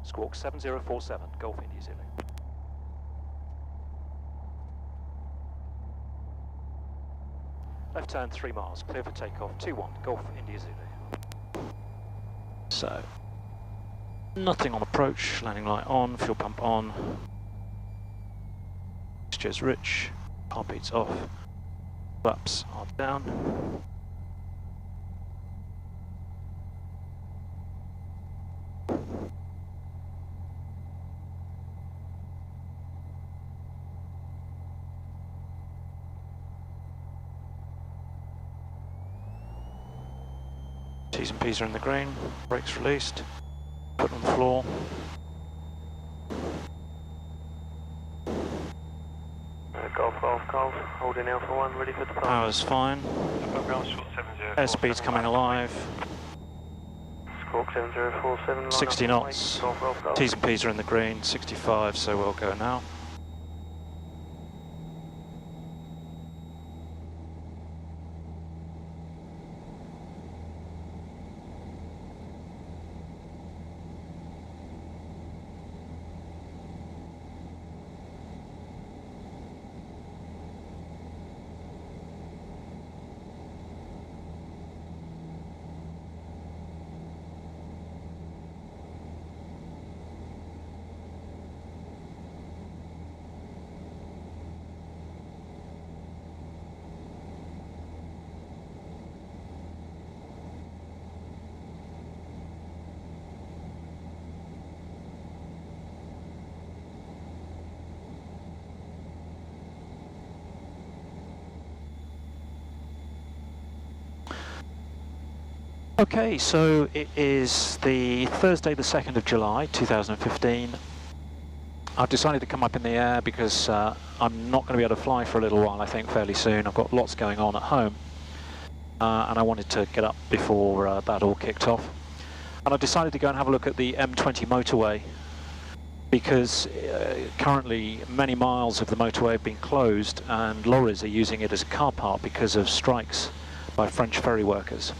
Squawk 7047, Golf India Zulu. Left turn 3 miles, clear for takeoff, 21, Golf India Zulu. So, nothing on approach, landing light on, fuel pump on. Mixture's rich, heartbeat's off, flaps are down. T's and P's are in the green, brakes released, put on the floor. Golf, holding Alpha 1, ready for departure. Power's fine. Airspeed's coming alive. Squawk 7047, 60 knots. T's and P's are in the green, 65, so we'll go now. Okay, so it is the Thursday the 2nd of July 2015. I've decided to come up in the air because I'm not going to be able to fly for a little while, I think, fairly soon. I've got lots going on at home and I wanted to get up before that all kicked off. And I decided to go and have a look at the M20 motorway because currently many miles of the motorway have been closed and lorries are using it as a car park because of strikes by French ferry workers.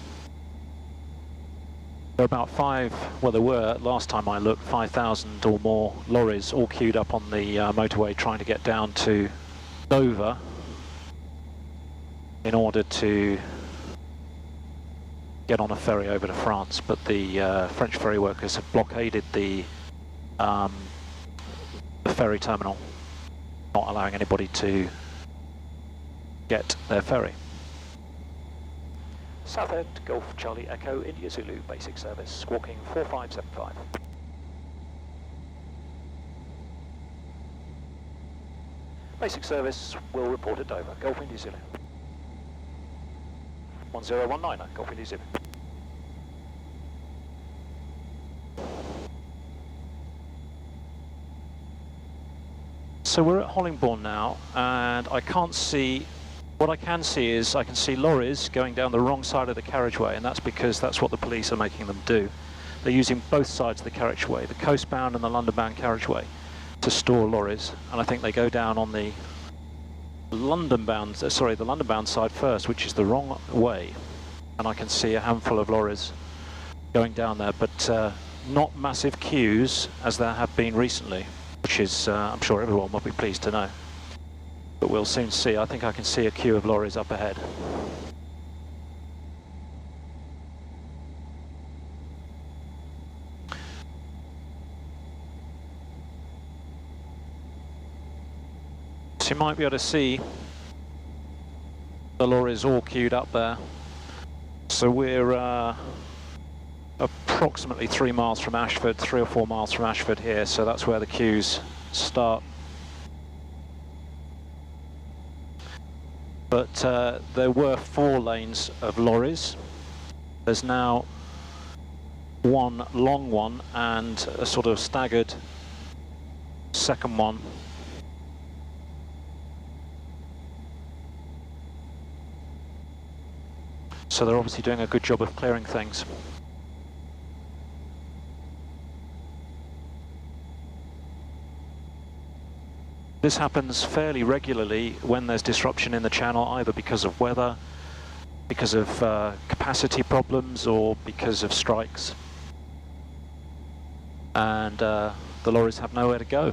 There are about there were, last time I looked, 5,000 or more lorries all queued up on the motorway trying to get down to Dover in order to get on a ferry over to France, but the French ferry workers have blockaded the ferry terminal, not allowing anybody to get their ferry. Southend, Golf Charlie Echo, India Zulu, basic service, squawking 4575. Basic service will report at Dover, Golf India Zulu. 1019er, Golf India Zulu. So we're at Hollingbourne now, and I can't see. What I can see is I can see lorries going down the wrong side of the carriageway, and that's because that's what the police are making them do. They're using both sides of the carriageway, the coastbound and the London-bound carriageway, to store lorries. And I think they go down on the London-bound side first, which is the wrong way. And I can see a handful of lorries going down there, but not massive queues as there have been recently, which is, I'm sure everyone will be pleased to know. But we'll soon see. I think I can see a queue of lorries up ahead. So you might be able to see the lorries all queued up there. So we're approximately 3 miles from Ashford, 3 or 4 miles from Ashford here, so that's where the queues start. But there were 4 lanes of lorries. There's now one long one and a sort of staggered second one. So they're obviously doing a good job of clearing things. This happens fairly regularly when there's disruption in the channel, either because of weather, because of capacity problems, or because of strikes. and the lorries have nowhere to go.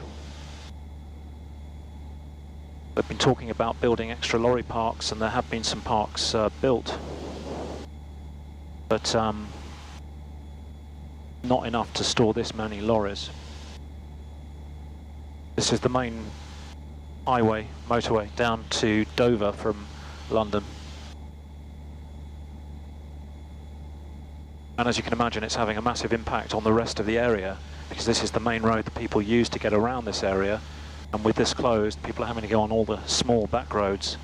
They've been talking about building extra lorry parks, and there have been some parks built, but not enough to store this many lorries. This is the main highway, motorway, down to Dover from London. And as you can imagine, it's having a massive impact on the rest of the area, because this is the main road that people use to get around this area. And with this closed, people are having to go on all the small back roads.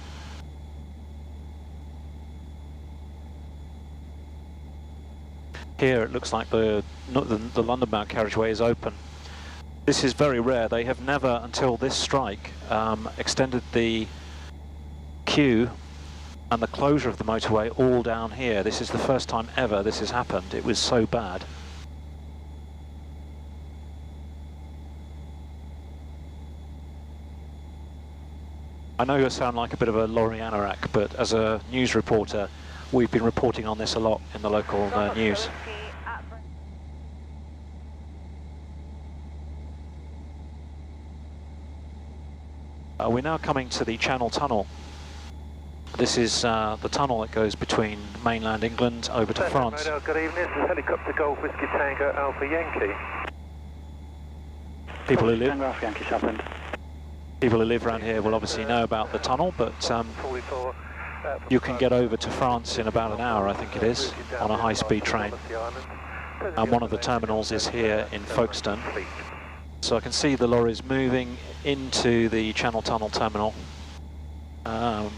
Here it looks like the London-bound carriageway is open. This is very rare. They have never, until this strike, extended the queue and the closure of the motorway all down here. This is the first time ever this has happened. It was so bad. I know you sound like a bit of a lorry anorak, but as a news reporter, we've been reporting on this a lot in the local news. We're now coming to the Channel Tunnel. This is the tunnel that goes between mainland England over to France. Good evening, this is Helicopter Golf Whiskey Tango Alpha Yankee. People who live around here will obviously know about the tunnel, but you can get over to France in about an hour, I think it is, on a high-speed train. And one of the terminals is here in Folkestone. So I can see the lorries moving into the Channel Tunnel terminal.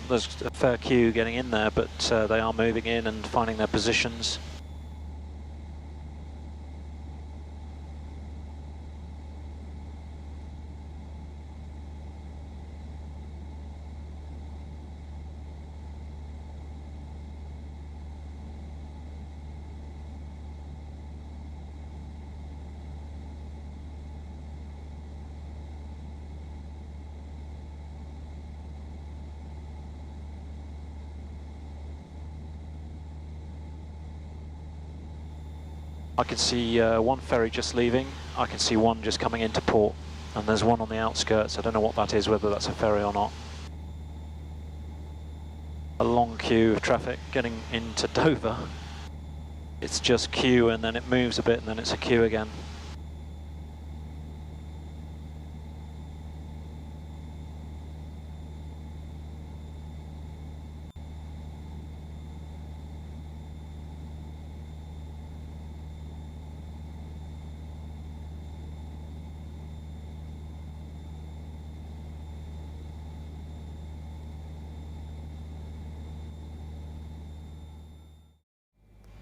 There's a fair queue getting in there, but they are moving in and finding their positions. I can see one ferry just leaving, I can see one just coming into port, and there's one on the outskirts. I don't know what that is, whether that's a ferry or not. A long queue of traffic getting into Dover. It's just queue and then it moves a bit and then it's a queue again.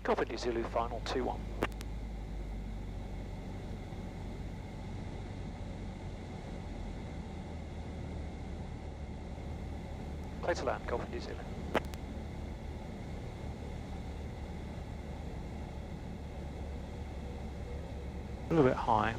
Copy Zulu final 2-1. Clear to land, Golf New Zealand. A little bit high.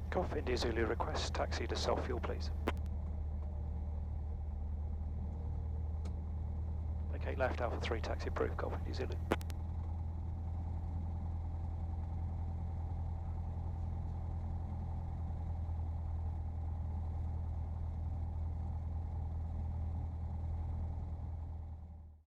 Golf India Zulu request taxi to self-fuel, please. Vacate left, Alpha 3, taxi approved, Golf India Zulu.